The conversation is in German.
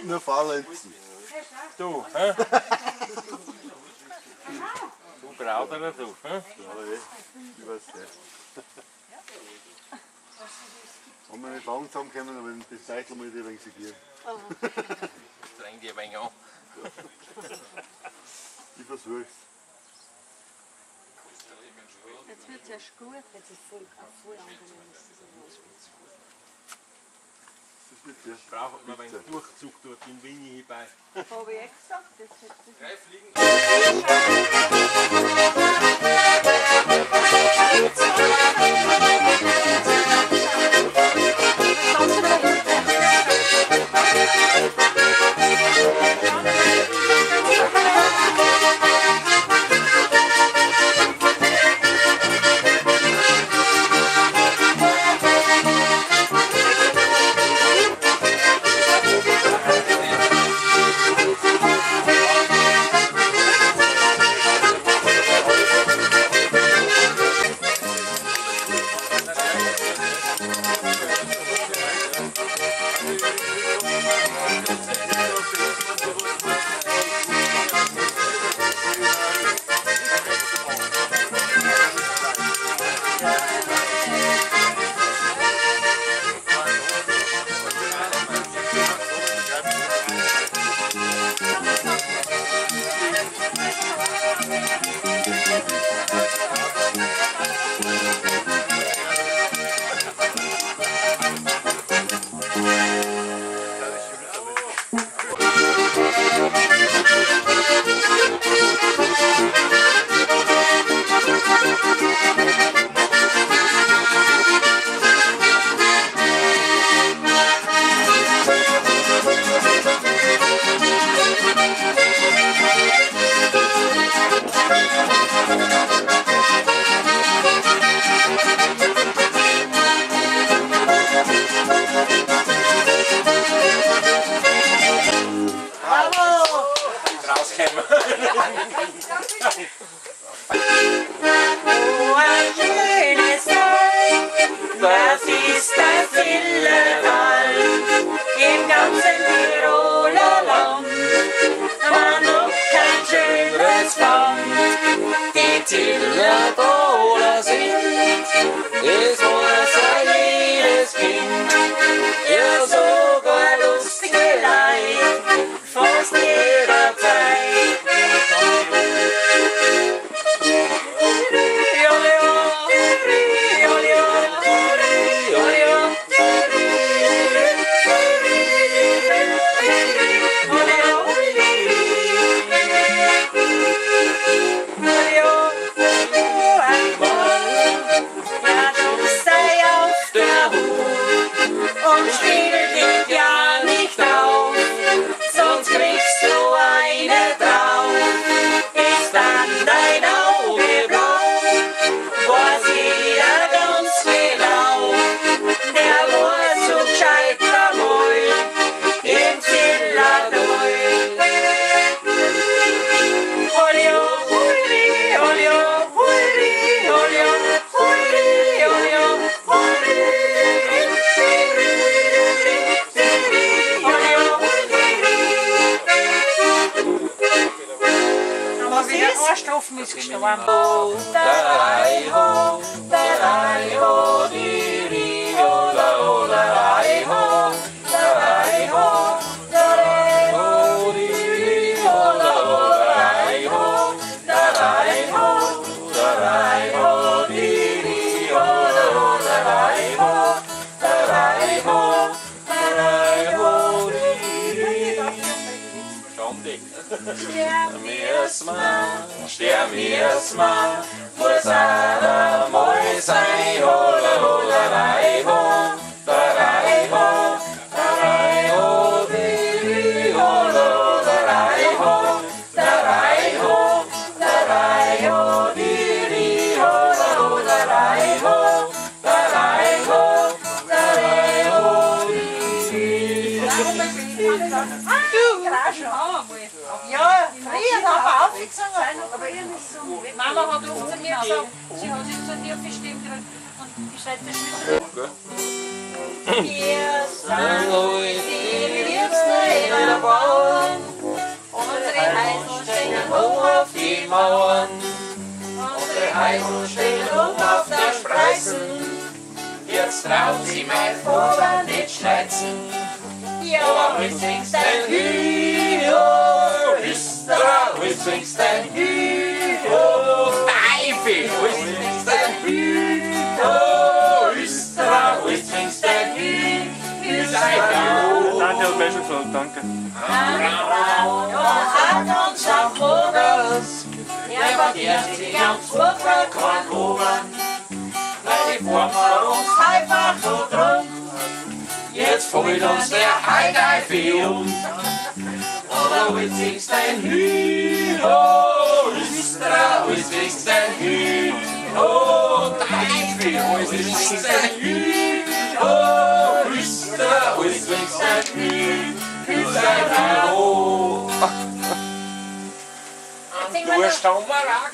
Nur Faulenzen. Du, hä? Du Brauderer, du, hä? Ja, ich weiß nicht. Haben wir nicht lang zusammengekommen, aber das Zeichen muss ich ein wenig segieren. Streng dich ein wenig an. Ich versuch's. Jetzt wird es erst gut. Jetzt ist voll angenehm. Das wird der. Braucht man einen Durchzug dort in Winnie bei. Habe ich gesagt? Das Drei Fliegen. Das ist das Zillertal im ganzen Tiroler Land. Man noch kein schöneres fand. Die Zillertaler sind, es weiß jedes Kind. Ja, sogar lustige Leid, fast jederzeit. Und spiel dich ja nicht auf, sonst kriegst du eine drauf. Ist dann dein Auge blau, weiß jeder ganz genau. Der war so gescheit vermalt im Zillertal. Olio, Uli, Olio, Uli, Olio, Uli, Olio, Uli. Strophen ist gestorben. Sterben wir erstmal, muss einer mal sein, holla, holla, rei, ho, da rei, ho, di, holla, holla, rei, ho, da rei, ho, di, holla, holla, rei, ho, da rei, ho, di. Ja, früher haben wir aufgezogen, aber ihr nicht so. Mama hat oft zu mir gesagt, sie hat sich zu dir bestimmt und ich schreibe das mit. Wir sind die Liebsten. in der Bauern. Unsere Heisel stehen hoch auf die Mauern. Unsere Heisel stehen hoch auf der Spreißen. Jetzt traut sie mein Vater nicht schleizen. Ja, Witzingsdein Hüho, Hüstra, Witzingsdein Hüho, Teufel, Witzingsdein Hüho, Hüstra, Witzingsdein Hüho, Danke, Beschenfeld, danke. hat uns am Vogels, der verdient sich am Zufall kein Oben, weil die Form von uns einfach so drum. Jetzt fällt uns der Heideifel um. Oder Witzingsdein Hüho, Hüstra, Witzingsdein Hüho, Teufel, Witzingsdein Hüho, Hüstra, Witzingsdein Hüho, Hüstra, Jetzt singen wir noch.